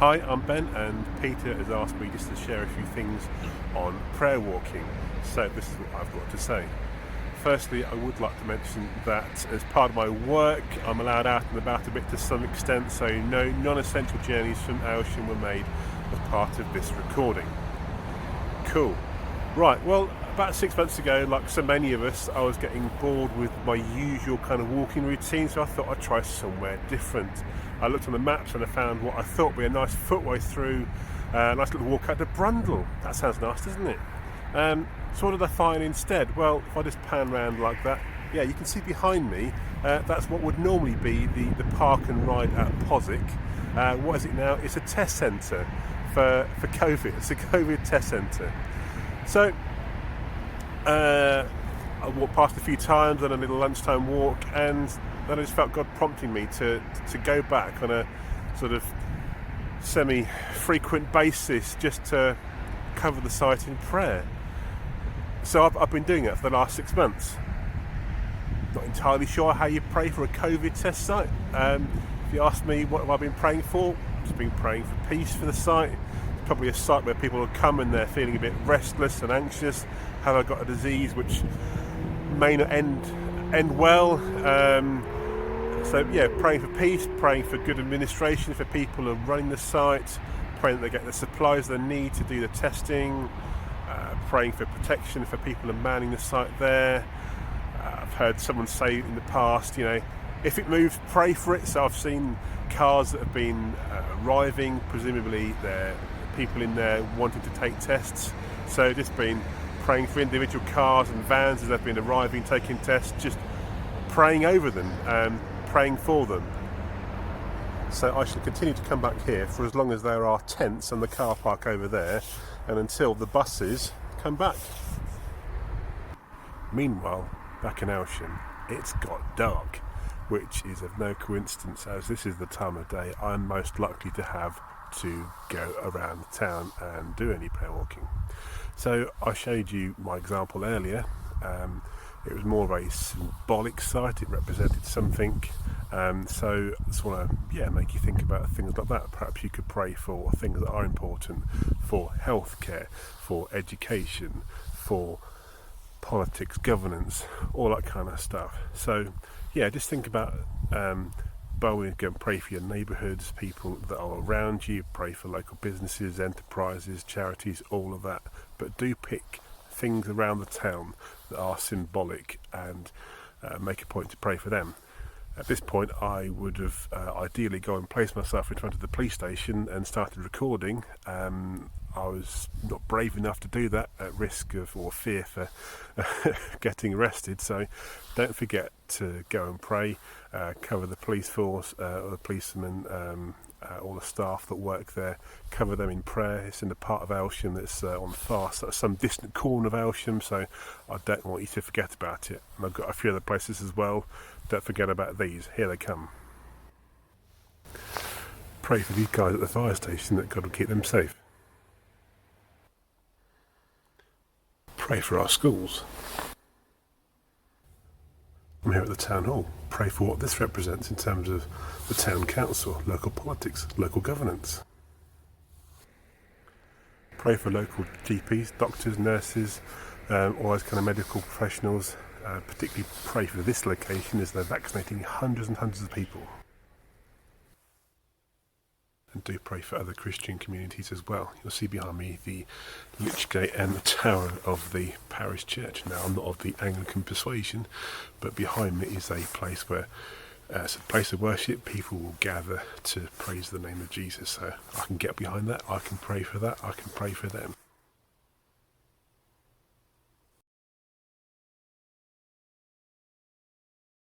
Hi, I'm Ben, and Peter has asked me just to share a few things on prayer walking. So this is what I've got to say. Firstly, I would like to mention that as part of my work, I'm allowed out and about a bit to some extent, so no non-essential journeys from Aylsham were made as part of this recording. Cool. Right, well, about 6 months ago, like so many of us, I was getting bored with my usual kind of walking routine, so I thought I'd try somewhere different. I looked on the maps and I found what I thought would be a nice footway through, a nice little walk out to Brundle. That sounds nice, doesn't it? So what did I find instead? Well, if I just pan around like that, yeah, you can see behind me, that's what would normally be the park and ride at Poswick. What is it now? It's a test centre for COVID. It's a COVID test centre. So I walked past a few times on a little lunchtime walk, and then I just felt God prompting me to go back on a sort of semi-frequent basis just to cover the site in prayer. So I've been doing it for the last 6 months. Not entirely sure how you pray for a COVID test site. If you ask me what have I been praying for, I've just been praying for peace for the site. It's probably a site where people will come and they're feeling a bit restless and anxious. Have I got a disease which may not end well? So yeah, praying for peace, praying for good administration for people who are running the site, praying that they get the supplies they need to do the testing, praying for protection for people who are manning the site there. I've heard someone say in the past, if it moves, pray for it. So I've seen cars that have been arriving, presumably they're people in there wanting to take tests. So just been praying for individual cars and vans as they've been arriving, taking tests, just praying over them, praying for them. So I shall continue to come back here for as long as there are tents on the car park over there, and until the buses come back. Meanwhile, back in Aylsham, it's got dark, which is of no coincidence, as this is the time of day I'm most likely to have to go around town and do any prayer walking. So I showed you my example earlier. It was more of a symbolic site. It represented something. So I just want to make you think about things like that. Perhaps you could pray for things that are important, for healthcare, for education, for politics, governance, all that kind of stuff. So just think about go and pray for your neighbourhoods, people that are around you, pray for local businesses, enterprises, charities, all of that. But do pick things around the town that are symbolic and make a point to pray for them. At this point, I would have ideally go and place myself in front of the police station and started recording. I was not brave enough to do that at risk of or fear for getting arrested. So don't forget to go and pray, cover the police force, or the policemen, all the staff that work there, cover them in prayer. It's in the part of Aylsham that's on some distant corner of Aylsham, so I don't want you to forget about it. And I've got a few other places as well. Don't forget about these. Here they come. Pray for these guys at the fire station that God will keep them safe. Pray for our schools. I'm here at the town hall. Pray for what this represents in terms of the town council, local politics, local governance. Pray for local GPs, doctors, nurses, all those kind of medical professionals. Particularly pray for this location as they're vaccinating hundreds and hundreds of people. And do pray for other Christian communities as well. You'll see behind me the Lychgate and the tower of the parish church. Now, I'm not of the Anglican persuasion, but behind me is a place where it's a place of worship. People will gather to praise the name of Jesus. So I can get behind that. I can pray for that. I can pray for them.